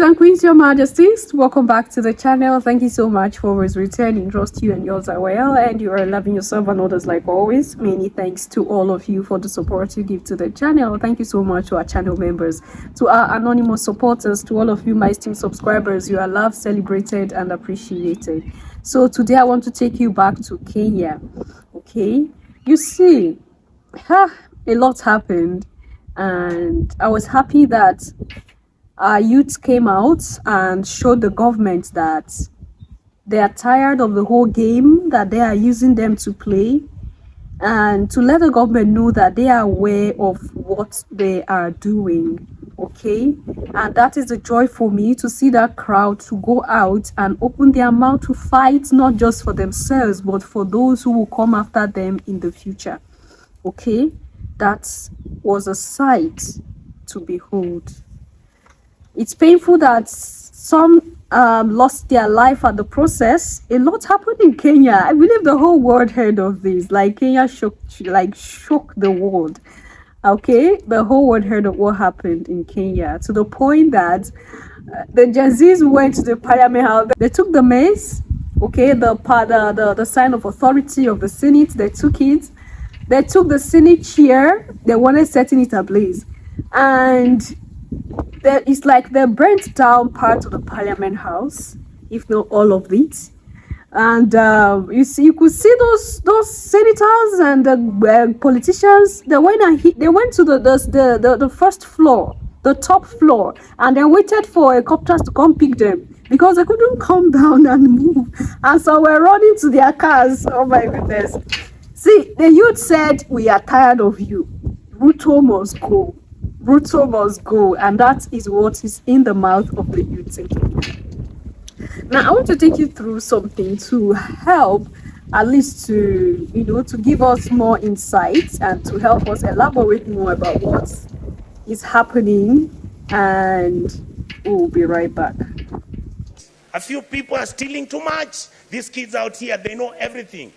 and queens, your majesties, welcome back to the channel. Thank you so much for always returning. Trust you and yours are well, and you are loving yourself and others like always. Many thanks to all of you for the support you give to the channel. Thank you so much to our channel members, to our anonymous supporters, to all of you my esteemed subscribers. You are loved, celebrated, and appreciated. So today I want to take you back to Kenya. Okay, you see, a lot happened, and I was happy that our youth came out and showed the government that they are tired of the whole game that they are using them to play, and to let the government know that they are aware of what they are doing. Okay, and that is a joy for me to see that crowd to go out and open their mouth to fight, not just for themselves but for those who will come after them in the future. Okay, that was a sight to behold. It's painful that some lost their life at the process. A lot happened in Kenya. I believe the whole world heard of this. Like Kenya shook the world. Okay, the whole world heard of what happened in Kenya, to the point that the Gen Zs went to the parliament house. They took the mace, okay, the sign of authority of the Senate. They took it. They took the Senate chair. They wanted setting it ablaze, and it's like they burnt down part of the parliament house, if not all of it. And you could see those senators and the politicians. They went to the first floor, the top floor, and they waited for helicopters to come pick them because they couldn't come down and move. And so we're running to their cars. Oh my goodness! See, the youth said, "We are tired of you. Ruto must go. Ruto must go," and that is what is in the mouth of the youth in Kenya. Now, I want to take you through something to help, at least to to give us more insights and to help us elaborate more about what is happening, and we'll be right back. A few people are stealing too much. These kids out here, they know everything.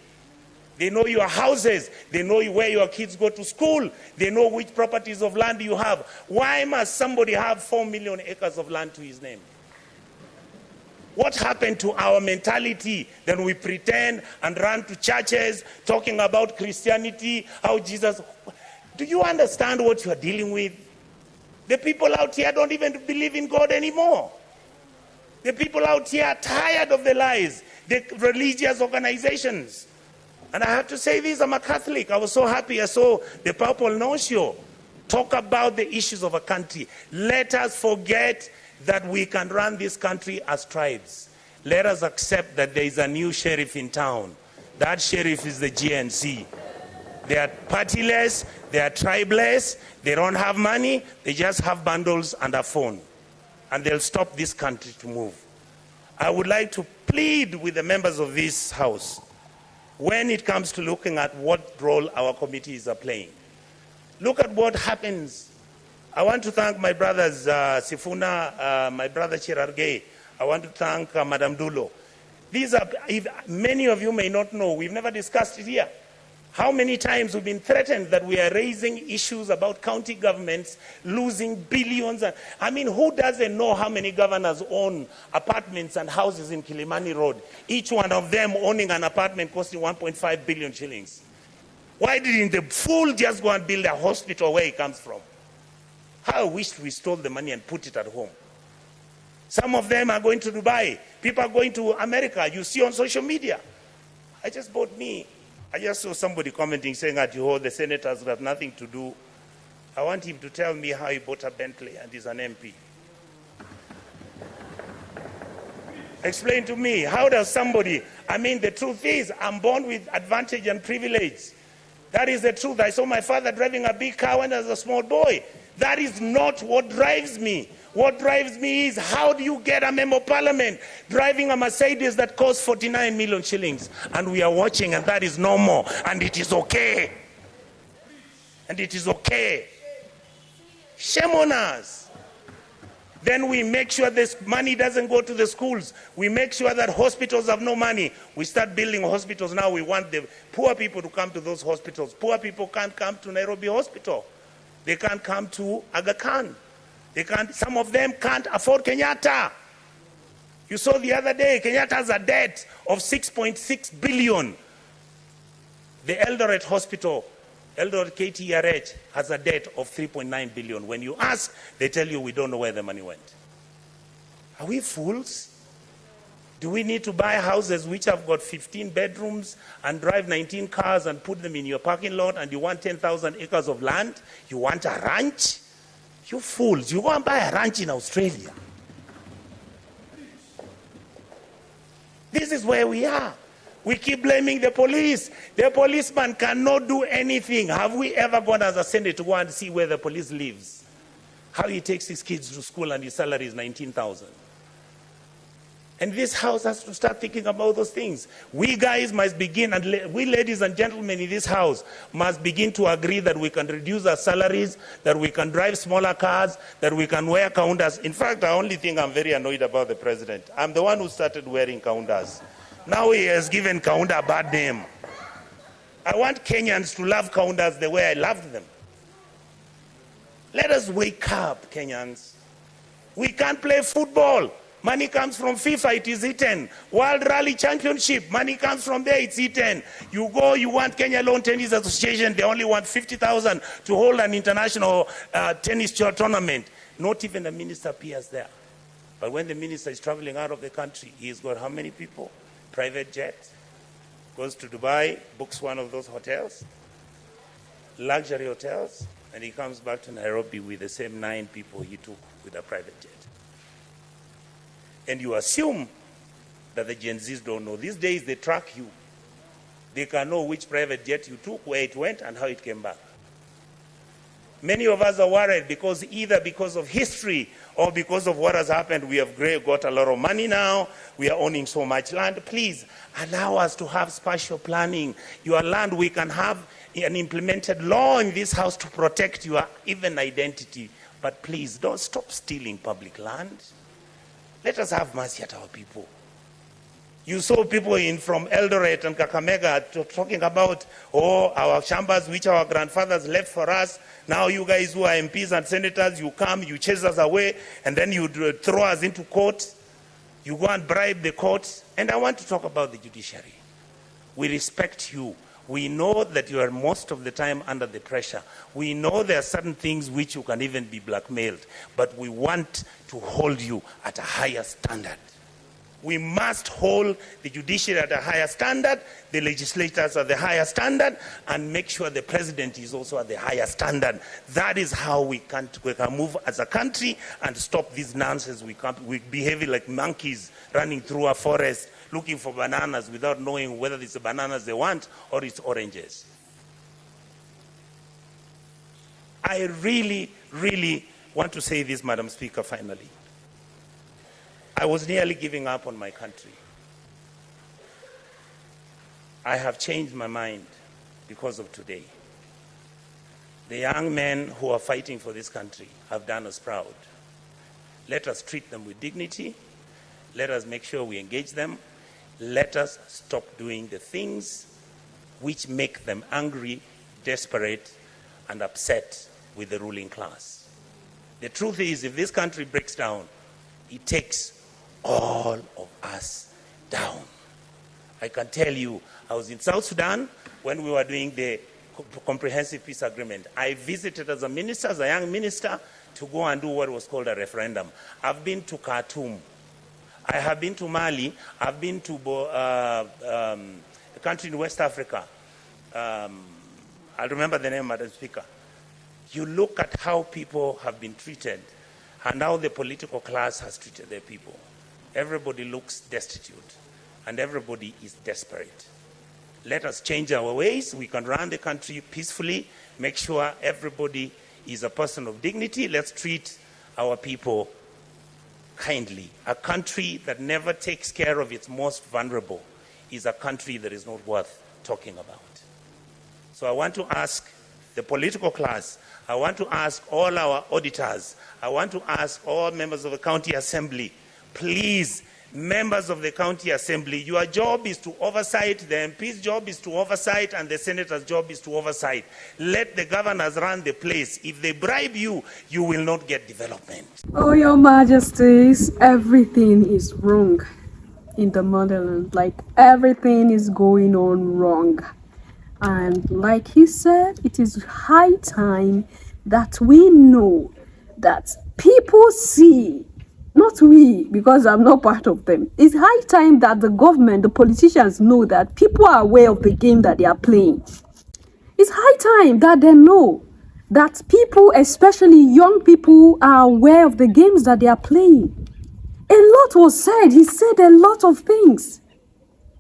They know your houses. They know where your kids go to school. They know which properties of land you have. Why must somebody have 4 million acres of land to his name? What happened to our mentality? Then we pretend and run to churches talking about Christianity, how Jesus... Do you understand what you are dealing with? The people out here don't even believe in God anymore. The people out here are tired of the lies, the religious organizations. And I have to say this, I'm a Catholic. I was so happy I saw the Purple Nuncio talk about the issues of a country. Let us forget that we can run this country as tribes. Let us accept that there is a new sheriff in town. That sheriff is the GNC. They are partyless, they are tribeless, they don't have money, they just have bundles and a phone. And they'll stop this country to move. I would like to plead with the members of this house, when it comes to looking at what role our committees are playing. Look at what happens. I want to thank my brothers Sifuna, my brother Chirargei. I want to thank Madam Dulo. These are, many of you may not know, we've never discussed it here. How many times we've been threatened that we are raising issues about county governments losing billions. I mean, who doesn't know how many governors own apartments and houses in Kilimani Road? Each one of them owning an apartment costing 1.5 billion shillings. Why didn't the fool just go and build a hospital where he comes from? How I wish we stole the money and put it at home. Some of them are going to Dubai. People are going to America. You see on social media. I just saw somebody commenting saying that the senators have nothing to do. I want him to tell me how he bought a Bentley and is an MP. Explain to me, how does somebody, the truth is, I'm born with advantage and privilege. That is the truth. I saw my father driving a big car when I was a small boy. That is not what drives me. What drives me is, how do you get a member of parliament driving a Mercedes that costs 49 million shillings? And we are watching, and that is normal. And it is okay. And it is okay. Shame on us. Then we make sure this money doesn't go to the schools. We make sure that hospitals have no money. We start building hospitals now. We want the poor people to come to those hospitals. Poor people can't come to Nairobi Hospital. They can't come to Aga Khan. Some of them can't afford Kenyatta. You saw the other day, Kenyatta has a debt of 6.6 billion. The Eldoret Hospital, Eldoret KTRH, has a debt of 3.9 billion. When you ask, they tell you we don't know where the money went. Are we fools? Do we need to buy houses which have got 15 bedrooms and drive 19 cars and put them in your parking lot, and you want 10,000 acres of land? You want a ranch? You fools, you go and buy a ranch in Australia. This is where we are. We keep blaming the police. The policeman cannot do anything. Have we ever gone as a Senate to go and see where the police lives? How he takes his kids to school and his salary is 19,000. And this house has to start thinking about those things. We guys must begin, and we ladies and gentlemen in this house must begin to agree that we can reduce our salaries, that we can drive smaller cars, that we can wear counters. In fact, the only thing I'm very annoyed about the president, I'm the one who started wearing counters. Now he has given Kaunda a bad name. I want Kenyans to love counters the way I loved them. Let us wake up, Kenyans. We can't play football. Money comes from FIFA, it is eaten. World Rally Championship, money comes from there, it's eaten. You go, you want Kenya Lawn Tennis Association, they only want 50,000 to hold an international tennis tournament. Not even a minister appears there. But when the minister is traveling out of the country, he's got how many people? Private jet, goes to Dubai, books one of those hotels, luxury hotels, and he comes back to Nairobi with the same 9 people he took with a private jet. And you assume that the Gen Zs don't know. These days they track you. They can know which private jet you took, where it went, and how it came back. Many of us are worried because either because of history or because of what has happened, we have got a lot of money now, we are owning so much land. Please allow us to have spatial planning. Your land, we can have an implemented law in this house to protect your even identity. But please don't stop stealing public land. Let us have mercy at our people. You saw people from Eldoret and Kakamega talking about, our chambers which our grandfathers left for us. Now you guys who are MPs and senators, you come, you chase us away, and then you throw us into court. You go and bribe the courts. And I want to talk about the judiciary. We respect you. We know that you are most of the time under the pressure. We know there are certain things which you can even be blackmailed. But we want to hold you at a higher standard. We must hold the judiciary at a higher standard, the legislators at the higher standard, and make sure the president is also at the higher standard. That is how we can move as a country and stop this nonsense. We behave like monkeys running through a forest looking for bananas without knowing whether it's the bananas they want or it's oranges. I really, really want to say this, Madam Speaker, finally. I was nearly giving up on my country. I have changed my mind because of today. The young men who are fighting for this country have done us proud. Let us treat them with dignity. Let us make sure we engage them. Let us stop doing the things which make them angry, desperate, and upset with the ruling class. The truth is, if this country breaks down, it takes all of us down. I can tell you, I was in South Sudan when we were doing the comprehensive peace agreement. I visited as a minister, as a young minister, to go and do what was called a referendum. I've been to Khartoum. I have been to Mali. I've been to a country in West Africa. I'll remember the name, Madam Speaker. You look at how people have been treated and how the political class has treated their people. Everybody looks destitute and everybody is desperate. Let us change our ways. We can run the country peacefully, make sure everybody is a person of dignity. Let's treat our people kindly. A country that never takes care of its most vulnerable is a country that is not worth talking about. So I want to ask the political class, I want to ask all our auditors, I want to ask all members of the county assembly, please members of the county assembly, your job is to oversight, the MP's job is to oversight, and the senator's job is to oversight. Let the governors run the place. If they bribe you, you will not get development. Oh, Your Majesties, everything is wrong in the motherland. Like, everything is going on wrong. And like he said, it is high time that we know that people see, not we, because I'm not part of them. It's high time that the government, the politicians know that people are aware of the game that they are playing. It's high time that they know that people, especially young people, are aware of the games that they are playing. A lot was said. He said a lot of things.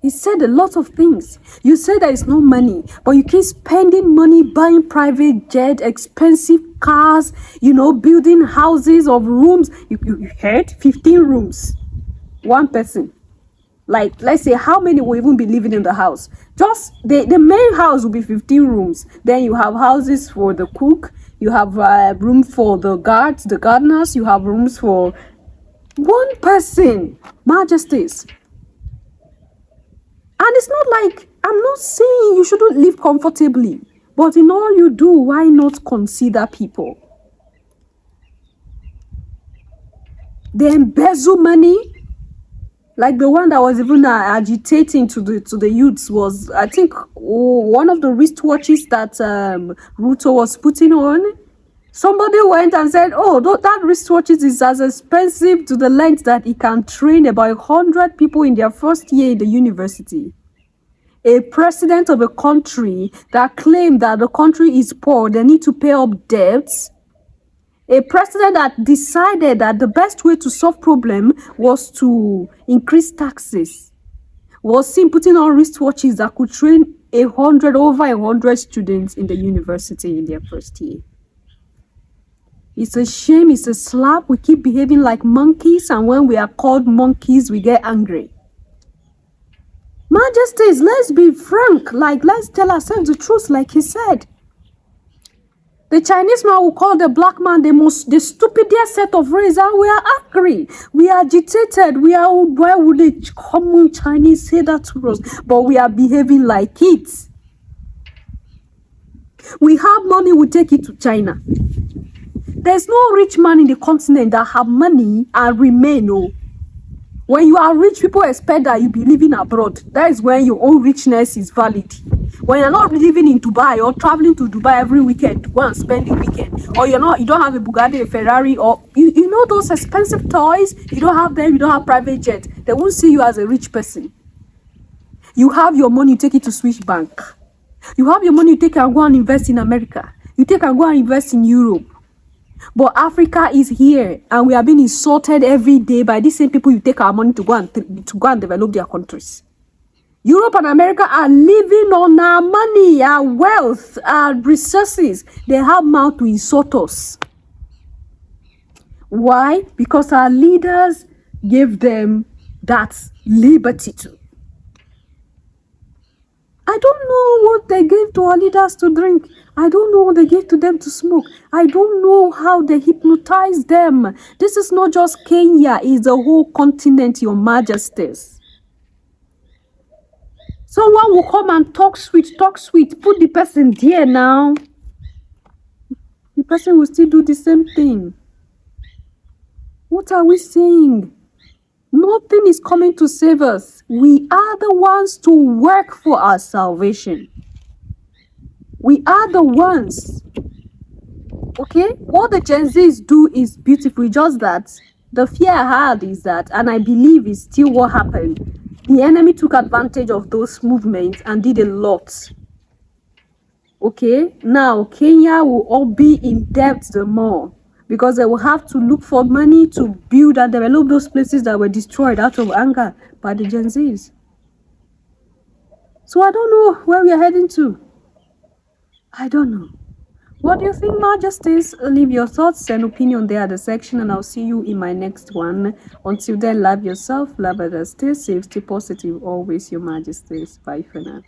He said a lot of things. You say there is no money, but you keep spending money buying private jet, expensive cars, building houses of rooms. You heard 15 rooms, one person. Like, let's say, how many will even be living in the house? Just the main house will be 15 rooms. Then you have houses for the cook. You have room for the guards, the gardeners. You have rooms for one person. Majesties. And it's not like, I'm not saying you shouldn't live comfortably, but in all you do, why not consider people? They embezzle money, like the one that was even agitating to the youths was, I think, one of the wristwatches that Ruto was putting on. Somebody went and said, oh, that wristwatch is as expensive to the length that it can train about 100 people in their first year in the university. A president of a country that claimed that the country is poor, they need to pay up debts. A president that decided that the best way to solve problem was to increase taxes. Was seen putting on wristwatches that could train over 100 students in the university in their first year. It's a shame, it's a slap. We keep behaving like monkeys, and when we are called monkeys, we get angry. Majesties, let's be frank. Like, let's tell ourselves the truth, like he said. The Chinese man will call the black man the stupidest set of race, and we are angry. We are agitated. Why would a common Chinese say that to us? But we are behaving like it. We have money, we take it to China. There's no rich man in the continent that have money and remain. Oh. When you are rich, people expect that you be living abroad. That is when your own richness is valid. When you're not living in Dubai or traveling to Dubai every weekend to go and spend the weekend, or you don't have a Bugatti, a Ferrari, or you know those expensive toys, you don't have them, you don't have private jet, they won't see you as a rich person. You have your money, you take it to Swiss bank. You have your money, you take and go and invest in America. You take and go and invest in Europe. But Africa is here, and we are being insulted every day by these same people you take our money to go and develop their countries. Europe and America are living on our money, our wealth, our resources. They have mouth to insult us. Why? Because our leaders gave them that liberty to. I don't know what they gave to our leaders to drink. I don't know what they gave to them to smoke. I don't know how they hypnotized them. This is not just Kenya, it's the whole continent, Your Majesties. Someone will come and talk sweet, put the person there now. The person will still do the same thing. What are we saying? Nothing is coming to save us. We are the ones to work for our salvation. We are the ones. Okay? What the Gen Zs do is beautiful. Just that the fear I had is that, and I believe is still what happened, the enemy took advantage of those movements and did a lot. Okay? Now, Kenya will all be in debt the more, because they will have to look for money to build and develop those places that were destroyed out of anger by the Gen Zs. So I don't know where we are heading to. I don't know. What do you think, Majesties? Leave your thoughts and opinion there at the section, and I'll see you in my next one. Until then, love yourself, love others, stay safe, stay positive, always, Your Majesties. Bye for now.